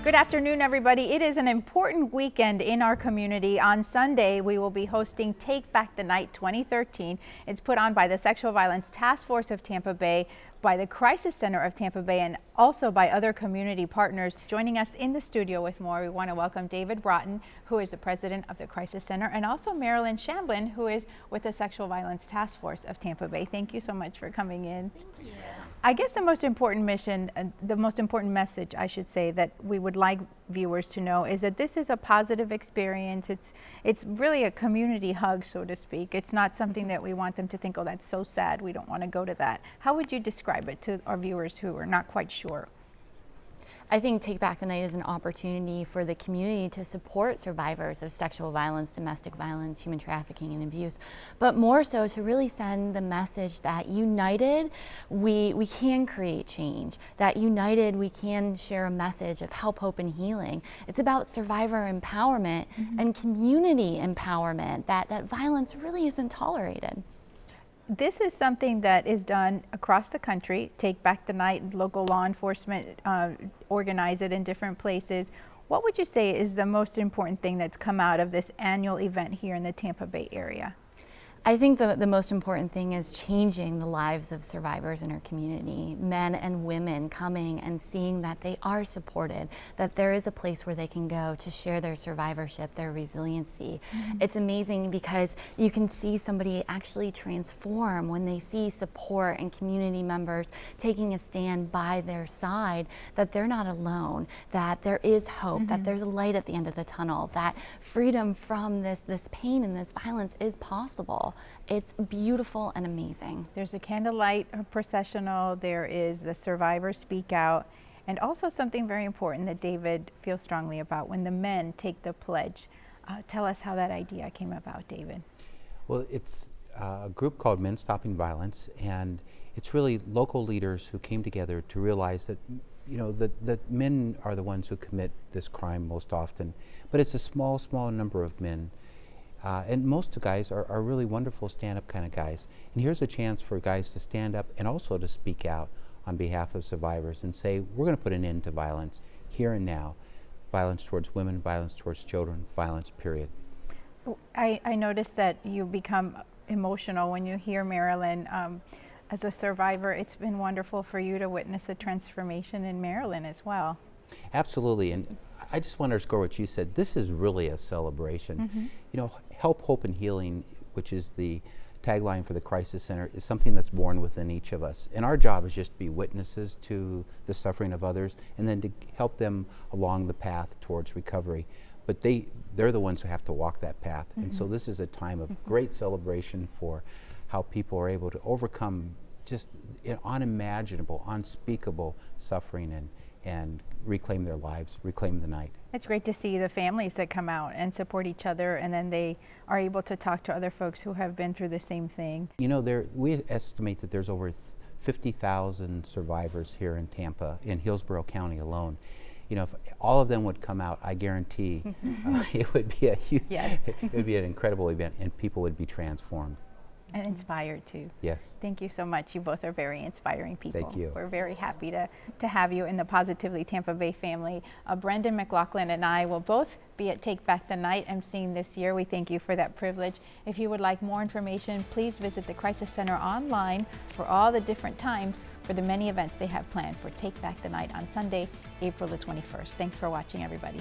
Good afternoon, everybody. It is an important weekend in our community. On Sunday, we will be hosting Take Back the Night 2013. It's put on by the Sexual Violence Task Force of Tampa Bay, by the Crisis Center of Tampa Bay, and also by other community partners. Joining us in the studio with more, we want to welcome David Broughton, who is the president of the Crisis Center, and also Marilyn Shamblin, who is with the Sexual Violence Task Force of Tampa Bay. Thank you so much for coming in. Thank you. I guess the most important mission, the most important message, I should say, that we would like viewers to know is that this is a positive experience. It's really a community hug, so to speak. It's not something that we want them to think, oh, that's so sad, we don't want to go to that. How would you describe it to our viewers who are not quite sure? I think Take Back the Night is an opportunity for the community to support survivors of sexual violence, domestic violence, human trafficking, and abuse, but more so to really send the message that united, we can create change, that united we can share a message of help, hope, and healing. It's about survivor empowerment and community empowerment, that violence really isn't tolerated. This is something that is done across the country. Take Back the Night, local law enforcement organize it in different places. What would you say is the most important thing that's come out of this annual event here in the Tampa Bay area? I think the most important thing is changing the lives of survivors in our community, men and women coming and seeing that they are supported, that there is a place where they can go to share their survivorship, their resiliency. It's amazing because you can see somebody actually transform when they see support and community members taking a stand by their side, that they're not alone, that there is hope, that there's a light at the end of the tunnel, that freedom from this pain and this violence is possible. It's beautiful and amazing. There's a candlelight processional, there is the survivors speak out, and also something very important that David feels strongly about, when the men take the pledge. Tell us how that idea came about, David. Well, it's a group called Men Stopping Violence, and it's really local leaders who came together to realize that that men are the ones who commit this crime most often, but it's a small number of men. And most of the guys are really wonderful stand-up kind of guys. And here's a chance for guys to stand up and also to speak out on behalf of survivors and say, we're going to put an end to violence here and now. Violence towards women, violence towards children, violence, period. I noticed that you become emotional when you hear Marilyn. As a survivor, it's been wonderful for you to witness the transformation in Marilyn as well. Absolutely, and I just want to underscore what you said. This is really a celebration. Help, hope, and healing, which is the tagline for the Crisis Center, is something that's born within each of us. And our job is just to be witnesses to the suffering of others and then to help them along the path towards recovery. But they're the ones who have to walk that path. And so this is a time of great celebration for how people are able to overcome just unimaginable, unspeakable suffering and reclaim their lives, reclaim the night. It's great to see the families that come out and support each other, and then they are able to talk to other folks who have been through the same thing. We estimate that there's over 50,000 survivors here in Tampa, in Hillsborough County alone. If all of them would come out, I guarantee it would be it would be an incredible event, and people would be transformed. And inspired too. Yes. Thank you so much. You both are very inspiring people. Thank you. We're very happy to have you in the Positively Tampa Bay family. Brendan McLaughlin and I will both be at Take Back the Night emceeing this year. We thank you for that privilege. If you would like more information, please visit the Crisis Center online for all the different times for the many events they have planned for Take Back the Night on Sunday, April the 21st. Thanks for watching, everybody.